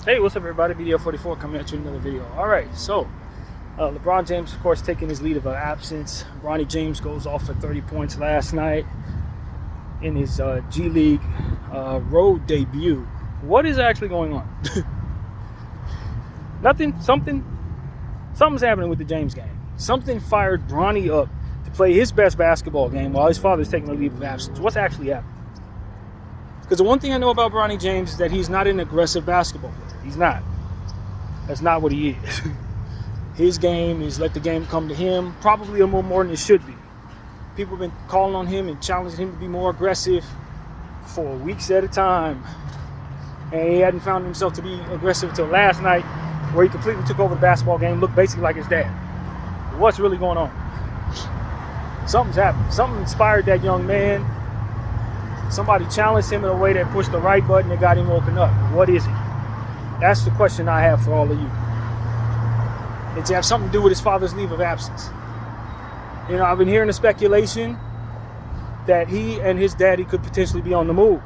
Hey, what's up, everybody? BDL44 coming at you with another video. All right, so LeBron James, of course, taking his leave of absence. Bronny James goes off for 30 points last night in his G League road debut. What is actually going on? Nothing. Something's happening with the James game. Something fired Bronny up to play his best basketball game while his father's taking a leave of absence. What's actually happening? Because the one thing I know about Bronny James is that he's not an aggressive basketball player. He's not. That's not what he is. His game is let the game come to him, probably a little more than it should be. People have been calling on him and challenging him to be more aggressive for weeks at a time. And he hadn't found himself to be aggressive until last night, where he completely took over the basketball game, looked basically like his dad. What's really going on? Something's happened. Something inspired that young man. Somebody challenged him in a way that pushed the right button and got him woken up. What is it? That's the question I have for all of you. Did it have something to do with his father's leave of absence? You know, I've been hearing the speculation that he and his daddy could potentially be on the move.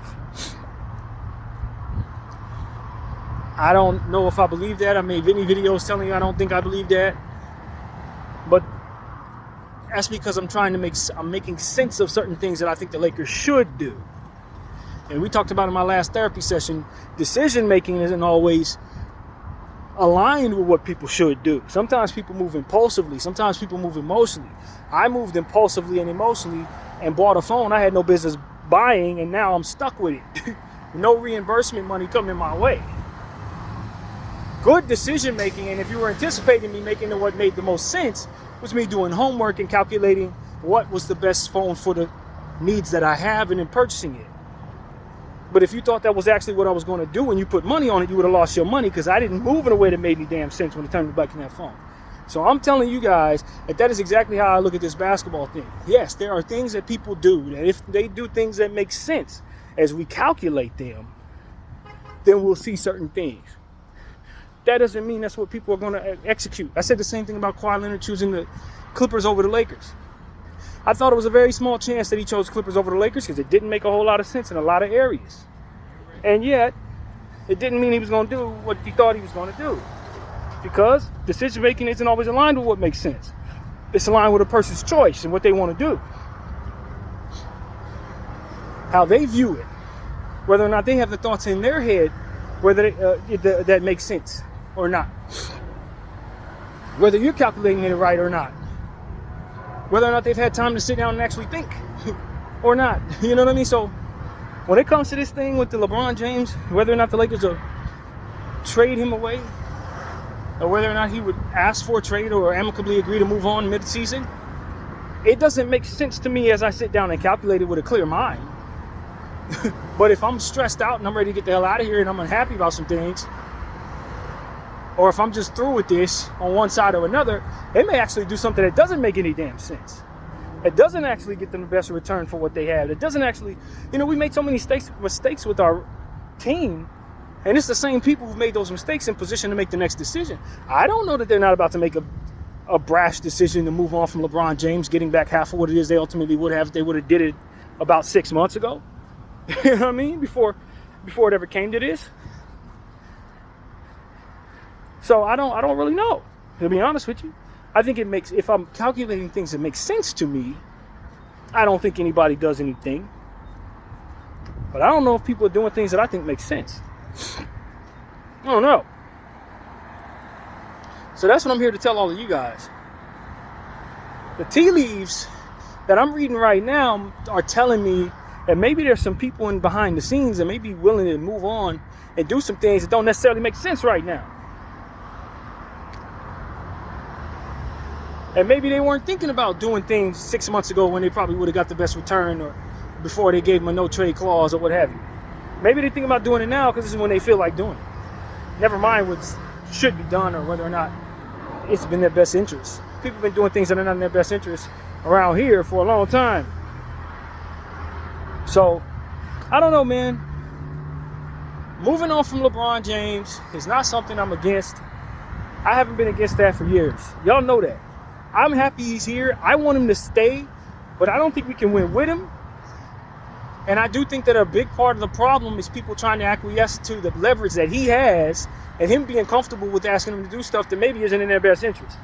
I don't know if I believe that. I made many videos telling you I don't think I believe that. But that's because I'm making sense of certain things that I think the Lakers should do. And we talked about in my last therapy session, decision making isn't always aligned with what people should do. Sometimes people move impulsively. Sometimes people move emotionally. I moved impulsively and emotionally and bought a phone I had no business buying, and now I'm stuck with it. No reimbursement money coming my way. Good decision making, and if you were anticipating me making what made the most sense, was me doing homework and calculating what was the best phone for the needs that I have and in purchasing it. But if you thought that was actually what I was going to do and you put money on it, you would have lost your money, because I didn't move in a way that made any damn sense when it turned me back in that phone. So I'm telling you guys that is exactly how I look at this basketball thing. Yes, there are things that people do that if they do things that make sense as we calculate them, then we'll see certain things. That doesn't mean that's what people are going to execute. I said the same thing about Kawhi Leonard choosing the Clippers over the Lakers. I thought it was a very small chance that he chose Clippers over the Lakers because it didn't make a whole lot of sense in a lot of areas. And yet, it didn't mean he was going to do what he thought he was going to do. Because decision making isn't always aligned with what makes sense. It's aligned with a person's choice and what they want to do. How they view it. Whether or not they have the thoughts in their head whether that makes sense or not. Whether you're calculating it right or not. Whether or not they've had time to sit down and actually think or not. You know what I mean? So when it comes to this thing with the LeBron James, whether or not the Lakers will trade him away, or whether or not he would ask for a trade or amicably agree to move on mid-season, it doesn't make sense to me as I sit down and calculate it with a clear mind. But if I'm stressed out and I'm ready to get the hell out of here and I'm unhappy about some things, or if I'm just through with this on one side or another, they may actually do something that doesn't make any damn sense. It doesn't actually get them the best return for what they have. It doesn't actually, we make so many mistakes with our team, and it's the same people who've made those mistakes in position to make the next decision. I don't know that they're not about to make a brash decision to move on from LeBron James, getting back half of what it is they ultimately would have if they would have did it about 6 months ago. You know what I mean? Before it ever came to this. So I don't really know, to be honest with you. I think if I'm calculating things that make sense to me, I don't think anybody does anything. But I don't know if people are doing things that I think make sense. I don't know. So that's what I'm here to tell all of you guys. The tea leaves that I'm reading right now are telling me that maybe there's some people in behind the scenes that may be willing to move on and do some things that don't necessarily make sense right now. And maybe they weren't thinking about doing things 6 months ago when they probably would have got the best return, or before they gave them a no trade clause or what have you. Maybe they think about doing it now because this is when they feel like doing it. Never mind what should be done or whether or not it's been their best interest. People have been doing things that are not in their best interest around here for a long time. So, I don't know, man. Moving on from LeBron James is not something I'm against. I haven't been against that for years. Y'all know that. I'm happy he's here. I want him to stay, but I don't think we can win with him. And I do think that a big part of the problem is people trying to acquiesce to the leverage that he has and him being comfortable with asking them to do stuff that maybe isn't in their best interest.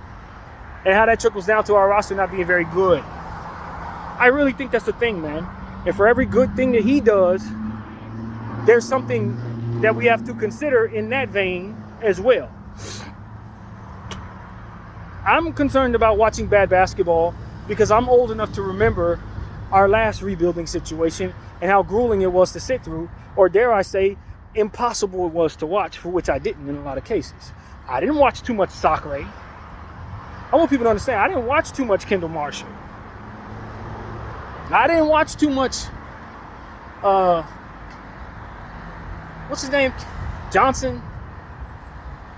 And how that trickles down to our roster not being very good. I really think that's the thing, man. And for every good thing that he does, there's something that we have to consider in that vein as well. I'm concerned about watching bad basketball because I'm old enough to remember our last rebuilding situation and how grueling it was to sit through, or dare I say, impossible it was to watch, for which I didn't in a lot of cases. I didn't watch too much Sacre. I want people to understand, I didn't watch too much Kendall Marshall. I didn't watch too much, what's his name? Johnson.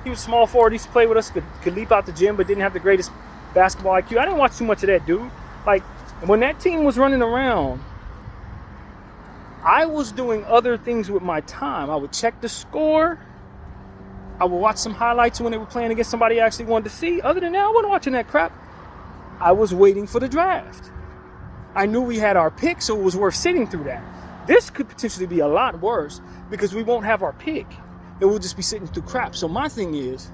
He was small forward, he used to play with us, could leap out the gym, but didn't have the greatest basketball IQ. I didn't watch too much of that dude. Like, when that team was running around, I was doing other things with my time. I would check the score. I would watch some highlights when they were playing against somebody I actually wanted to see. Other than that, I wasn't watching that crap. I was waiting for the draft. I knew we had our pick, so it was worth sitting through that. This could potentially be a lot worse because we won't have our pick. It will just be sitting through crap. So my thing is,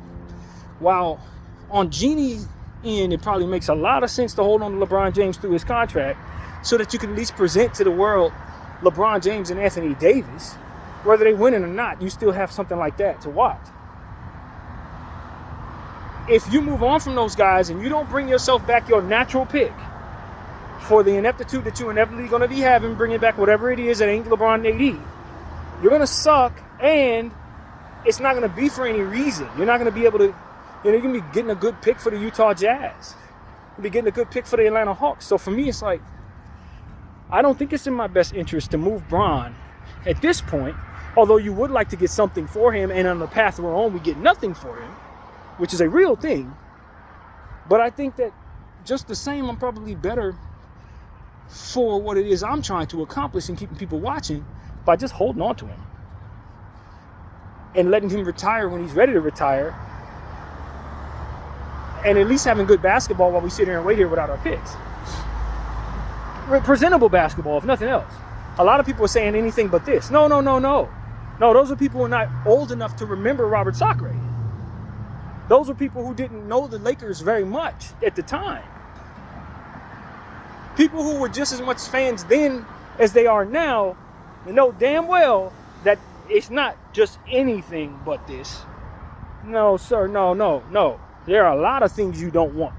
while on Genie's end, it probably makes a lot of sense to hold on to LeBron James through his contract so that you can at least present to the world LeBron James and Anthony Davis, whether they win it or not, you still have something like that to watch. If you move on from those guys and you don't bring yourself back your natural pick for the ineptitude that you're inevitably going to be having, bringing back whatever it is that ain't LeBron and AD, you're going to suck, and it's not going to be for any reason. You're not going to be able to, you're going to be getting a good pick for the Utah Jazz. You'll be getting a good pick for the Atlanta Hawks. So for me, it's like, I don't think it's in my best interest to move Bron at this point, although you would like to get something for him, and on the path we're on, we get nothing for him, which is a real thing. But I think that just the same, I'm probably better for what it is I'm trying to accomplish and keeping people watching by just holding on to him and letting him retire when he's ready to retire, and at least having good basketball while we sit here and wait here without our picks. Presentable basketball, if nothing else. A lot of people are saying anything but this. No, those are people who are not old enough to remember Robert Sacre. Those are people who didn't know the Lakers very much at the time. People who were just as much fans then as they are now, and know damn well that it's not just anything but this. No, sir, no. There are a lot of things you don't want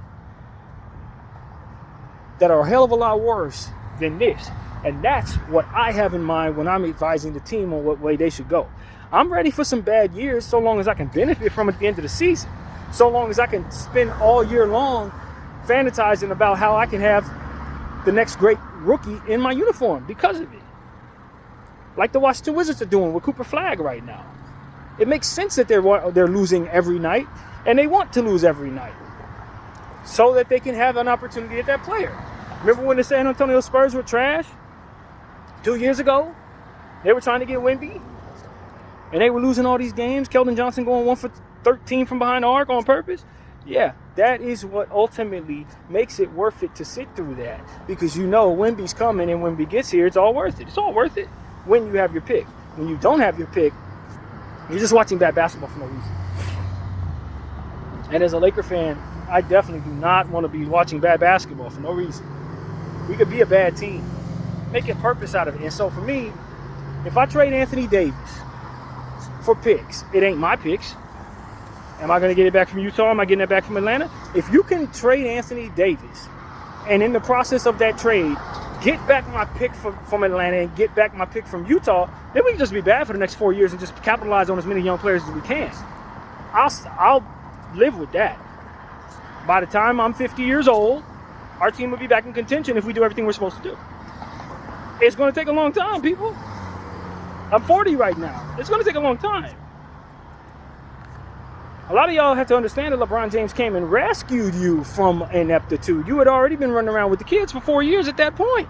that are a hell of a lot worse than this. And that's what I have in mind when I'm advising the team on what way they should go. I'm ready for some bad years so long as I can benefit from it at the end of the season. So long as I can spend all year long fantasizing about how I can have the next great rookie in my uniform because of it. Like the Washington Wizards are doing with Cooper Flagg right now. It makes sense that they're losing every night, and they want to lose every night so that they can have an opportunity at that player. Remember when the San Antonio Spurs were trash 2 years ago? They were trying to get Wemby, and they were losing all these games. Keldon Johnson going 1 for 13 from behind the arc on purpose. Yeah, that is what ultimately makes it worth it to sit through that, because you know Wemby's coming, and when Wemby gets here, it's all worth it. It's all worth it when you have your pick. When you don't have your pick, you're just watching bad basketball for no reason. And as a Laker fan, I definitely do not want to be watching bad basketball for no reason. We could be a bad team. Make a purpose out of it. And so for me, if I trade Anthony Davis for picks, it ain't my picks. Am I going to get it back from Utah? Am I getting it back from Atlanta? If you can trade Anthony Davis, and in the process of that trade, get back my pick from Atlanta and get back my pick from Utah, then we can just be bad for the next 4 years and just capitalize on as many young players as we can. I'll live with that. By the time I'm 50 years old, our team will be back in contention if we do everything we're supposed to do. It's going to take a long time, people. I'm 40 right now. It's going to take a long time. A lot of y'all have to understand that LeBron James came and rescued you from ineptitude. You had already been running around with the kids for 4 years at that point.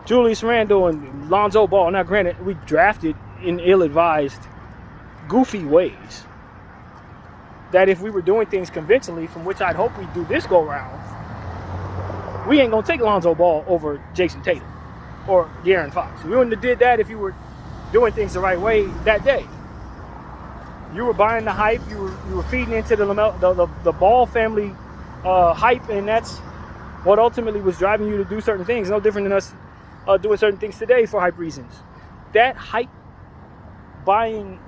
Julius Randle and Lonzo Ball. Now, granted, we drafted in ill-advised, goofy ways. That if we were doing things conventionally, from which I'd hope we'd do this go-round, we ain't going to take Lonzo Ball over Jason Tatum. or De'Aaron Fox. We wouldn't have did that if you were doing things the right way that day. You were buying the hype. You were feeding into the Ball family hype, and that's what ultimately was driving you to do certain things. No different than us doing certain things today for hype reasons. That hype buying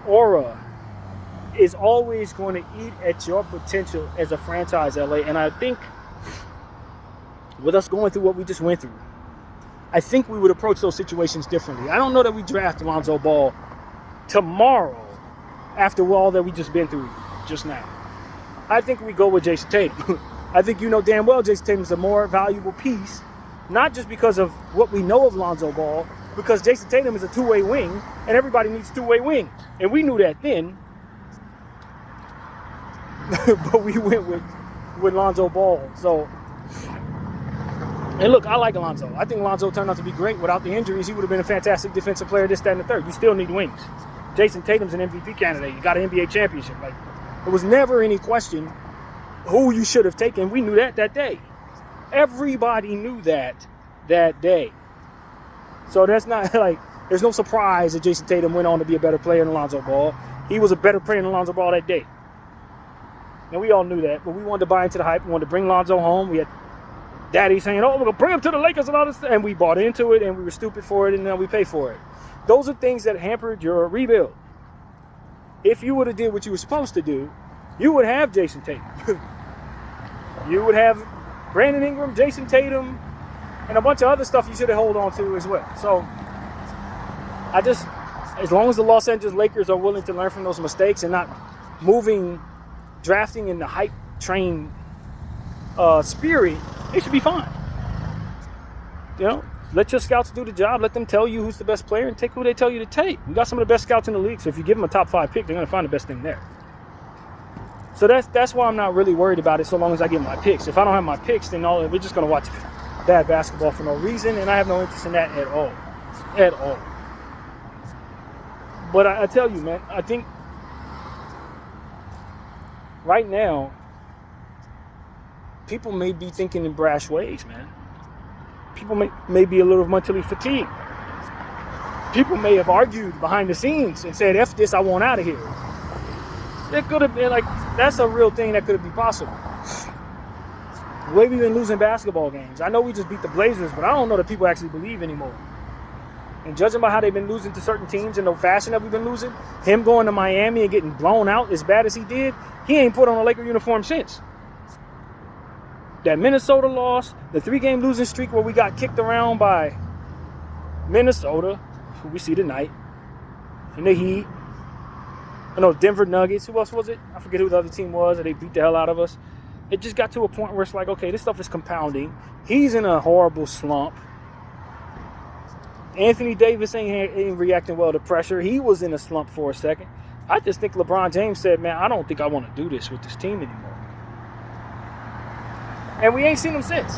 aura is always going to eat at your potential as a franchise, LA. And I think with us going through what we just went through, I think we would approach those situations differently. I don't know that we draft Lonzo Ball tomorrow after all that we just been through just now. I think we go with Jason Tatum. I think you know damn well Jason Tatum is a more valuable piece, not just because of what we know of Lonzo Ball, because Jason Tatum is a two-way wing, and everybody needs two-way wings. And we knew that then. But we went with Lonzo Ball. So, and look, I like Lonzo. I think Lonzo turned out to be great. Without the injuries, he would have been a fantastic defensive player, this, that, and the third. You still need wings. Jason Tatum's an MVP candidate. You got an NBA championship. Like, there was never any question who you should have taken. We knew that day. Everybody knew that day. So that's not like, there's no surprise that Jason Tatum went on to be a better player than Lonzo Ball. He was a better player than Lonzo Ball that day. And we all knew that, but we wanted to buy into the hype. We wanted to bring Lonzo home. We had Daddy saying, oh, we're going to bring him to the Lakers and all this. And we bought into it, and we were stupid for it, and now we pay for it. Those are things that hampered your rebuild. If you would have did what you were supposed to do, you would have Jason Tatum. You would have Brandon Ingram, Jason Tatum, and a bunch of other stuff you should have held on to as well. So, as long as the Los Angeles Lakers are willing to learn from those mistakes and not drafting in the hype train spirit, it should be fine. You know, let your scouts do the job. Let them tell you who's the best player and take who they tell you to take. We got some of the best scouts in the league, so if you give them a top 5 pick, they're going to find the best thing there. So that's why I'm not really worried about it so long as I get my picks. If I don't have my picks, then we're just going to watch bad basketball for no reason, and I have no interest in that at all. At all. But I tell you, man, I think right now, people may be thinking in brash ways, man. People may be a little mentally fatigued. People may have argued behind the scenes and said, F this, I want out of here. That could have been that's a real thing that could be possible. The way we've been losing basketball games. I know we just beat the Blazers, but I don't know that people actually believe anymore. And judging by how they've been losing to certain teams in the fashion that we've been losing, him going to Miami and getting blown out as bad as he did, he ain't put on a Laker uniform since. That Minnesota loss, the 3-game losing streak where we got kicked around by Minnesota, who we see tonight, and the Heat. Denver Nuggets. Who else was it? I forget who the other team was, and they beat the hell out of us. It just got to a point where it's like, okay, this stuff is compounding. He's in a horrible slump. Anthony Davis ain't reacting well to pressure. He was in a slump for a second. I just think LeBron James said, man, I don't think I want to do this with this team anymore. And we ain't seen him since.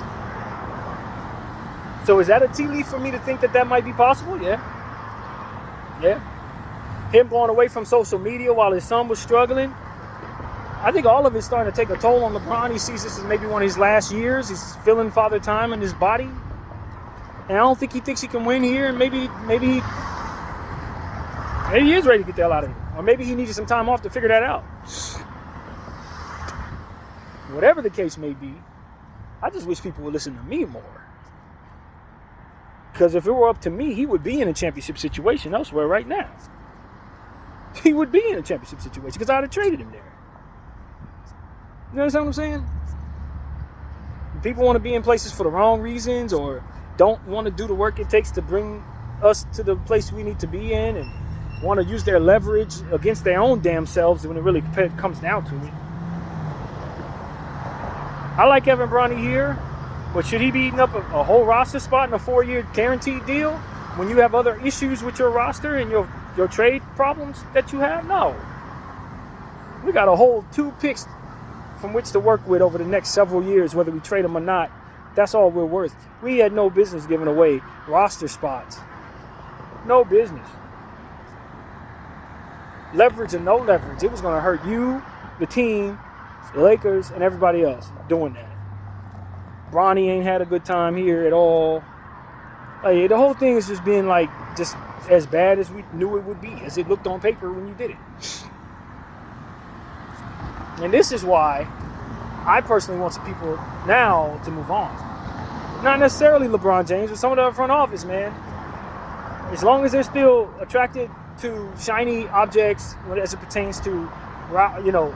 So is that a tea leaf for me to think that might be possible? Yeah. Yeah. Him going away from social media while his son was struggling. I think all of it's starting to take a toll on LeBron. He sees this as maybe one of his last years. He's feeling father time in his body. And I don't think he thinks he can win here. And maybe he is ready to get the hell out of here. Or maybe he needed some time off to figure that out. Whatever the case may be, I just wish people would listen to me more. Because if it were up to me, he would be in a championship situation elsewhere right now. He would be in a championship situation because I'd have traded him there. You understand what I'm saying? People want to be in places for the wrong reasons or don't want to do the work it takes to bring us to the place we need to be in and want to use their leverage against their own damn selves when it really comes down to it. I like Kevin Bronny here, but should he be eating up a whole roster spot in a 4-year guaranteed deal when you have other issues with your roster and your trade problems that you have? No. We got a whole 2 picks from which to work with over the next several years, whether we trade them or not. That's all we're worth. We had no business giving away roster spots. No business. Leverage or no leverage. It was going to hurt you, the team, the Lakers, and everybody else doing that. Bronny ain't had a good time here at all. Like, the whole thing is just being like just as bad as we knew it would be, as it looked on paper when you did it. And this is why I personally want some people now to move on. Not necessarily LeBron James, but some of the front office, man. As long as they're still attracted to shiny objects as it pertains to, you know,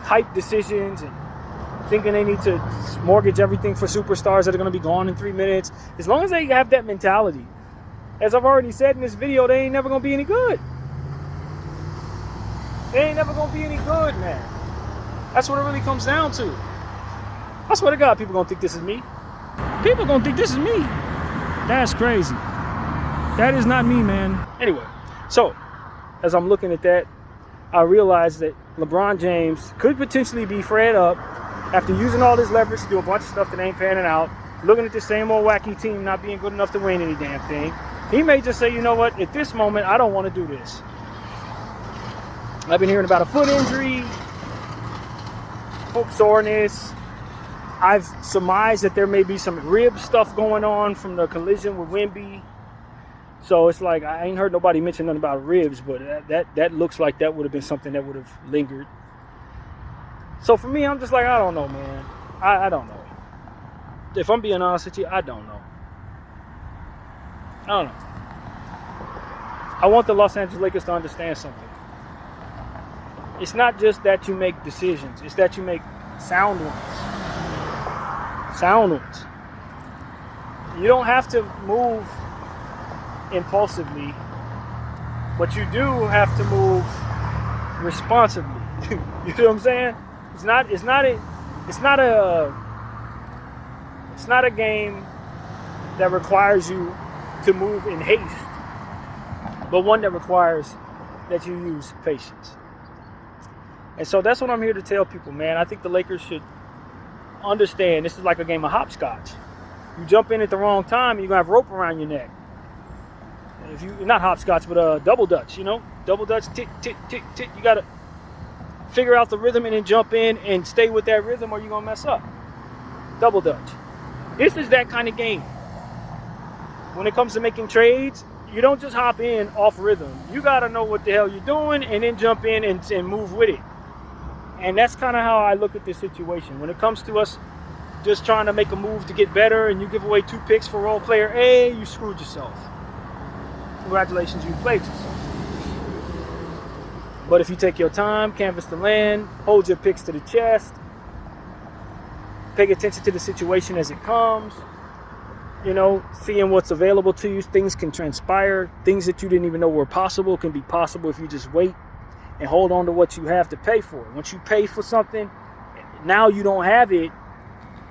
hype decisions and thinking they need to mortgage everything for superstars that are going to be gone in 3 minutes. As long as they have that mentality, as I've already said in this video, they ain't never going to be any good. They ain't never going to be any good, man. That's what it really comes down to. I swear to God, people going to think this is me. People going to think this is me. That's crazy. That is not me, man. Anyway, so as I'm looking at that, I realized that LeBron James could potentially be fed up after using all this leverage to do a bunch of stuff that ain't panning out, looking at the same old wacky team not being good enough to win any damn thing. He may just say, you know what, at this moment, I don't want to do this. I've been hearing about a foot injury, foot soreness. I've surmised that there may be some rib stuff going on from the collision with Wemby. So it's like, I ain't heard nobody mention nothing about ribs, but that looks like that would have been something that would have lingered. So for me, I'm just like, I don't know, man. I don't know. If I'm being honest with you, I don't know. I don't know. I want the Los Angeles Lakers to understand something. It's not just that you make decisions. It's that you make sound ones. Sound ones. You don't have to move impulsively, but you do have to move responsibly. You know what I'm saying? It's not a game that requires you to move in haste, but one that requires that you use patience. And so that's what I'm here to tell people, man. I think the Lakers should understand this is like a game of hopscotch. You jump in at the wrong time, you're gonna have rope around your neck. If you not hopscotch, but double dutch, you know, double dutch, tick, tick, tick, tick. You gotta figure out the rhythm and then jump in and stay with that rhythm, or you're gonna mess up. Double dutch. This is that kind of game. When it comes to making trades, you don't just hop in off rhythm. You gotta know what the hell you're doing and then jump in and move with it. And that's kind of how I look at this situation. When it comes to us just trying to make a move to get better and you give away 2 picks for role player A, you screwed yourself. Congratulations, you played yourself. But if you take your time, canvas the land, hold your picks to the chest, pay attention to the situation as it comes, you know, seeing what's available to you, things can transpire, things that you didn't even know were possible can be possible if you just wait and hold on to what you have to pay for. Once you pay for something, now you don't have it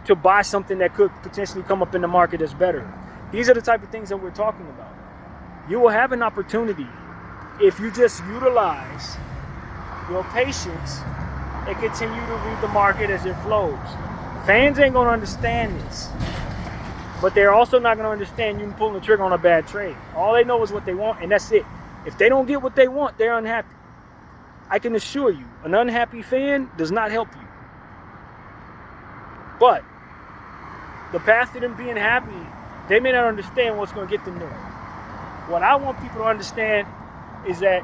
to buy something that could potentially come up in the market that's better. These are the type of things that we're talking about. You will have an opportunity if you just utilize your patience and continue to read the market as it flows. Fans ain't going to understand this, but they're also not going to understand you pulling the trigger on a bad trade. All they know is what they want, and that's it. If they don't get what they want, they're unhappy. I can assure you, an unhappy fan does not help you. But the path to them being happy, they may not understand what's going to get them there. What I want people to understand is that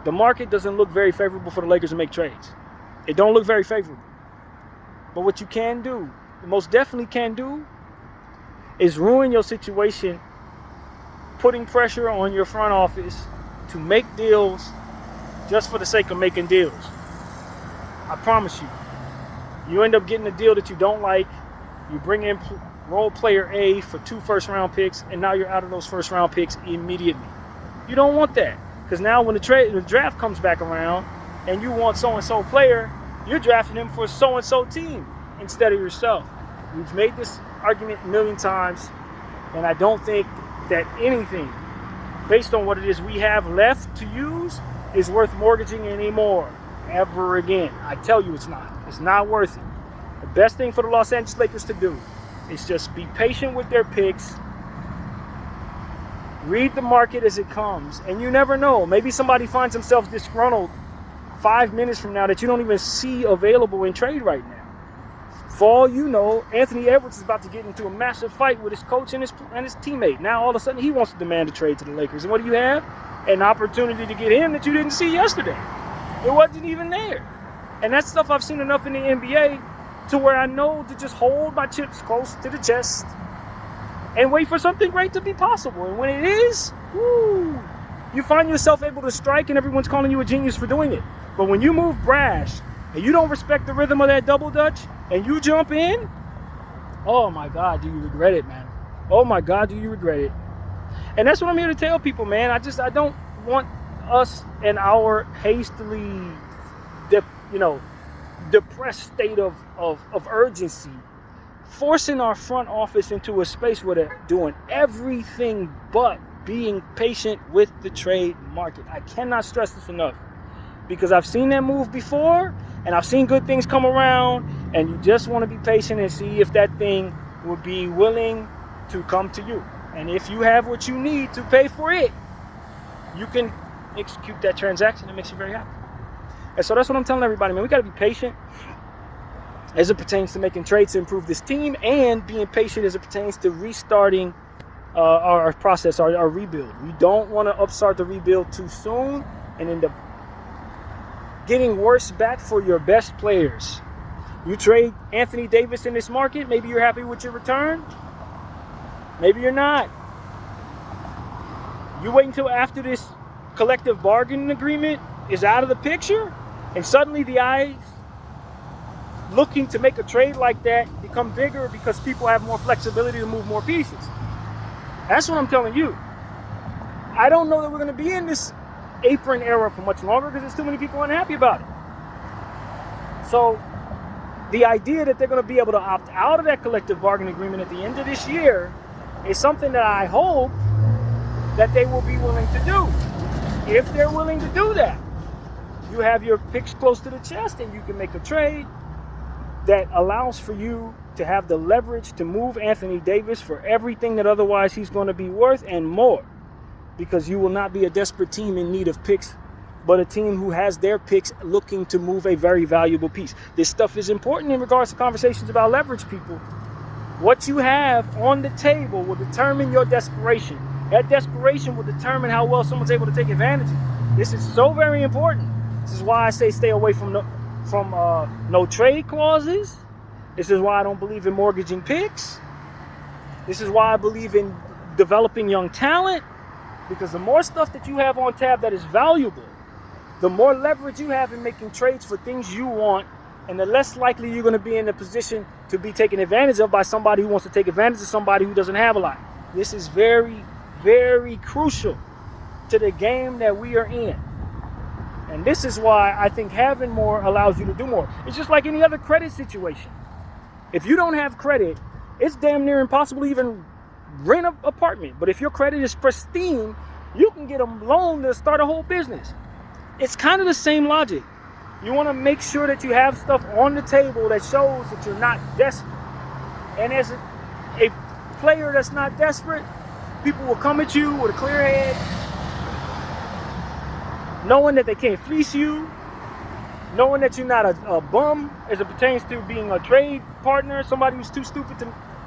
the market doesn't look very favorable for the Lakers to make trades. It don't look very favorable. But what you can do, most definitely can do, is ruin your situation, putting pressure on your front office to make deals just for the sake of making deals. I promise you, you end up getting a deal that you don't like. You bring in role player A for 2 first-round picks, and now you're out of those first-round picks immediately. You don't want that, because now when the draft comes back around and you want so-and-so player, you're drafting him for so-and-so team instead of yourself. We've made this argument a million times, and I don't think that anything, based on what it is we have left to use, is worth mortgaging anymore, ever again. I tell you it's not. It's not worth it. The best thing for the Los Angeles Lakers to do is just be patient with their picks, read the market as it comes, and you never know. Maybe somebody finds themselves disgruntled 5 minutes from now that you don't even see available in trade right now. For all you know, Anthony Edwards is about to get into a massive fight with his coach and his teammate. Now all of a sudden he wants to demand a trade to the Lakers. And what do you have? An opportunity to get him that you didn't see yesterday. It wasn't even there. And that's stuff I've seen enough in the NBA to where I know to just hold my chips close to the chest and wait for something great to be possible. And when it is, woo, you find yourself able to strike and everyone's calling you a genius for doing it. But when you move brash and you don't respect the rhythm of that double dutch and you jump in, oh my God, do you regret it, man? Oh my God, do you regret it? And that's what I'm here to tell people, man. I don't want us in our hastily, depressed state of urgency, forcing our front office into a space where they're doing everything but being patient with the trade market. I cannot stress this enough, because I've seen that move before and I've seen good things come around, and you just want to be patient and see if that thing will be willing to come to you. And if you have what you need to pay for it, you can execute that transaction. It makes you very happy. And so that's what I'm telling everybody, man. We got to be patient as it pertains to making trades to improve this team, and being patient as it pertains to restarting our process, our rebuild. We don't want to upstart the rebuild too soon and end up getting worse back for your best players. You trade Anthony Davis in this market, maybe you're happy with your return, maybe you're not. You wait until after this collective bargaining agreement is out of the picture, and suddenly the eyes looking to make a trade like that become bigger because people have more flexibility to move more pieces. That's what I'm telling you. I don't know that we're going to be in this apron era for much longer because there's too many people unhappy about it. So the idea that they're going to be able to opt out of that collective bargaining agreement at the end of this year is something that I hope that they will be willing to do. If they're willing to do that, you have your picks close to the chest and you can make a trade that allows for you to have the leverage to move Anthony Davis for everything that otherwise he's going to be worth and more, because you will not be a desperate team in need of picks, but a team who has their picks looking to move a very valuable piece. This stuff is important in regards to conversations about leverage, people. What you have on the table will determine your desperation. That desperation will determine how well someone's able to take advantage of it. This is so very important. This is why I say stay away from no trade clauses. This is why I don't believe in mortgaging picks. This is why I believe in developing young talent, because the more stuff that you have on tab that is valuable, the more leverage you have in making trades for things you want, and the less likely you're going to be in a position to be taken advantage of by somebody who wants to take advantage of somebody who doesn't have a lot. This is very, very crucial to the game that we are in. And this is why I think having more allows you to do more. It's just like any other credit situation. If you don't have credit, it's damn near impossible to even rent an apartment. But if your credit is pristine, you can get a loan to start a whole business. It's kind of the same logic. You want to make sure that you have stuff on the table that shows that you're not desperate. And as a player that's not desperate, people will come at you with a clear head, knowing that they can't fleece you, knowing that you're not a bum as it pertains to being a trade partner, somebody who's too stupid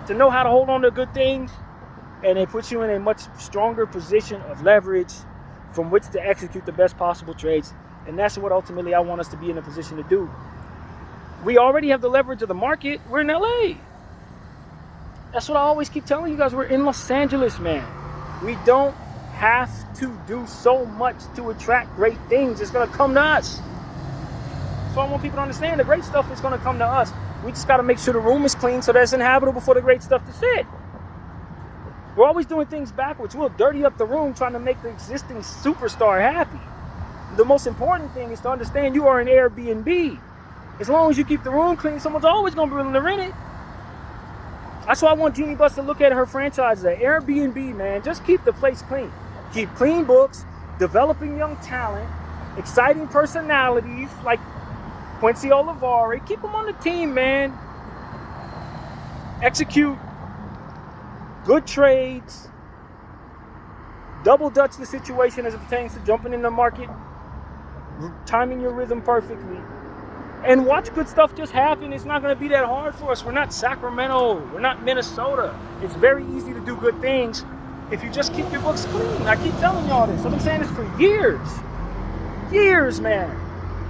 to know how to hold on to good things. And they put you in a much stronger position of leverage from which to execute the best possible trades. And that's what ultimately I want us to be in a position to do. We already have the leverage of the market. We're in LA. That's what I always keep telling you guys. We're in Los Angeles, man. We don't have to do so much to attract great things. It's going to come to us. So I want people to understand the great stuff is going to come to us. We just got to make sure the room is clean so that it's inhabitable for the great stuff to sit. We're always doing things backwards. We'll dirty up the room trying to make the existing superstar happy. The most important thing is to understand you are an Airbnb. As long as you keep the room clean, someone's always going to be willing to rent it. That's why I want Jeannie Buss to look at her franchise as an Airbnb, man. Just keep the place clean. Keep clean books, developing young talent, exciting personalities like Quincy Olivari. Keep them on the team, man. Execute good trades. Double dutch the situation as it pertains to jumping in the market, timing your rhythm perfectly, and watch good stuff just happen. It's not going to be that hard for us. We're not Sacramento. We're not Minnesota. It's very easy to do good things if you just keep your books clean. I keep telling y'all this. I've been saying this for years. Years, man.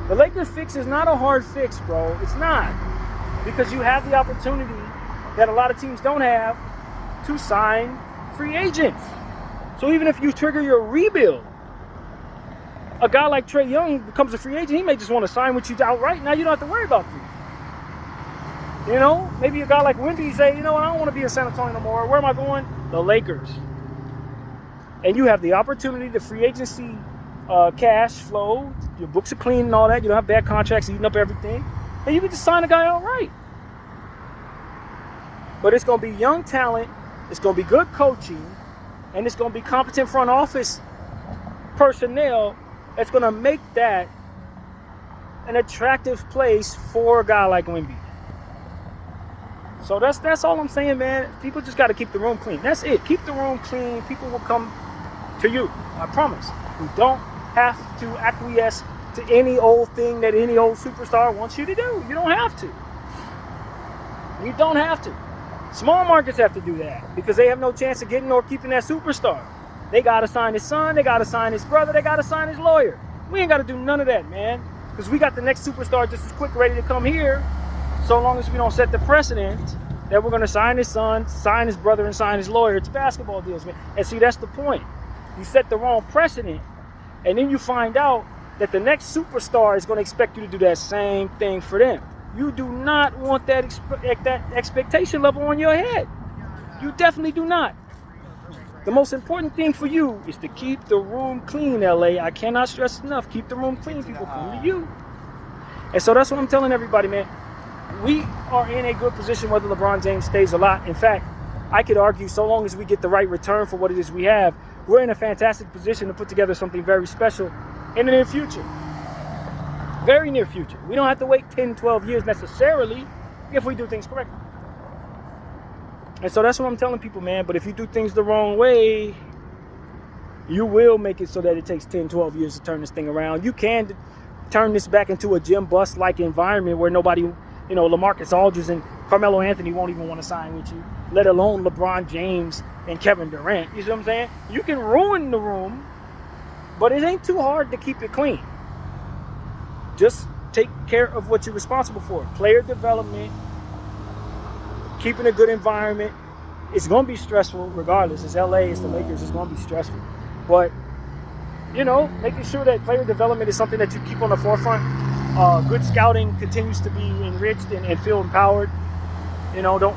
The Lakers fix is not a hard fix, bro. It's not. Because you have the opportunity that a lot of teams don't have to sign free agents. So even if you trigger your rebuild, a guy like Trae Young becomes a free agent, he may just want to sign with you outright. Now you don't have to worry about this. You know, maybe a guy like Wemby say, you know what, I don't want to be in San Antonio no more. Where am I going? The Lakers. And you have the opportunity, the free agency cash flow, your books are clean and all that. You don't have bad contracts eating up everything. And you can just sign a guy outright. But it's going to be young talent, it's going to be good coaching, and it's going to be competent front office personnel that's going to make that an attractive place for a guy like Wemby. So that's all I'm saying, man. People just got to keep the room clean. That's it. Keep the room clean. People will come to you. I promise. You don't have to acquiesce to any old thing that any old superstar wants you to do. You don't have to. You don't have to. Small markets have to do that because they have no chance of getting or keeping that superstar. They got to sign his son. They got to sign his brother. They got to sign his lawyer. We ain't got to do none of that, man, because we got the next superstar just as quick ready to come here, so long as we don't set the precedent that we're going to sign his son, sign his brother, and sign his lawyer. It's basketball deals, man. And see, that's the point. You set the wrong precedent, and then you find out that the next superstar is going to expect you to do that same thing for them. You do not want that expectation level on your head. You definitely do not. The most important thing for you is to keep the room clean, LA. I cannot stress enough. Keep the room clean, people. Cool to you. And so that's what I'm telling everybody, man. We are in a good position whether LeBron James stays or not. In fact, I could argue so long as we get the right return for what it is we have, we're in a fantastic position to put together something very special in the near future. Very near future. We don't have to wait 10, 12 years necessarily if we do things correctly. And so that's what I'm telling people, man. But if you do things the wrong way, you will make it so that it takes 10, 12 years to turn this thing around. You can turn this back into a Jim Buss-like environment where nobody, you know, LaMarcus Aldridge and Carmelo Anthony won't even want to sign with you, let alone LeBron James and Kevin Durant. You see what I'm saying? You can ruin the room, but it ain't too hard to keep it clean. Just take care of what you're responsible for. Player development, keeping a good environment. It's going to be stressful regardless. It's LA, it's the Lakers, it's going to be stressful. But, you know, making sure that player development is something that you keep on the forefront. Good scouting continues to be enriched and feel empowered. You know, don't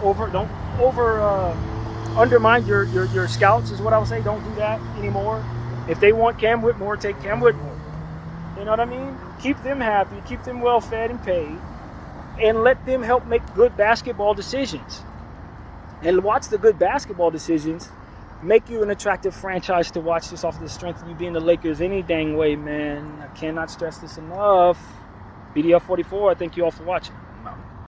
undermine your scouts is what I would say. Don't do that anymore. If they want Cam Whitmore, take Cam Whitmore. You know what I mean? Keep them happy, keep them well fed and paid, and let them help make good basketball decisions. And watch the good basketball decisions make you an attractive franchise to watch this off the strength of you being the Lakers any dang way, man. I cannot stress this enough. BDF 44, I thank you all for watching.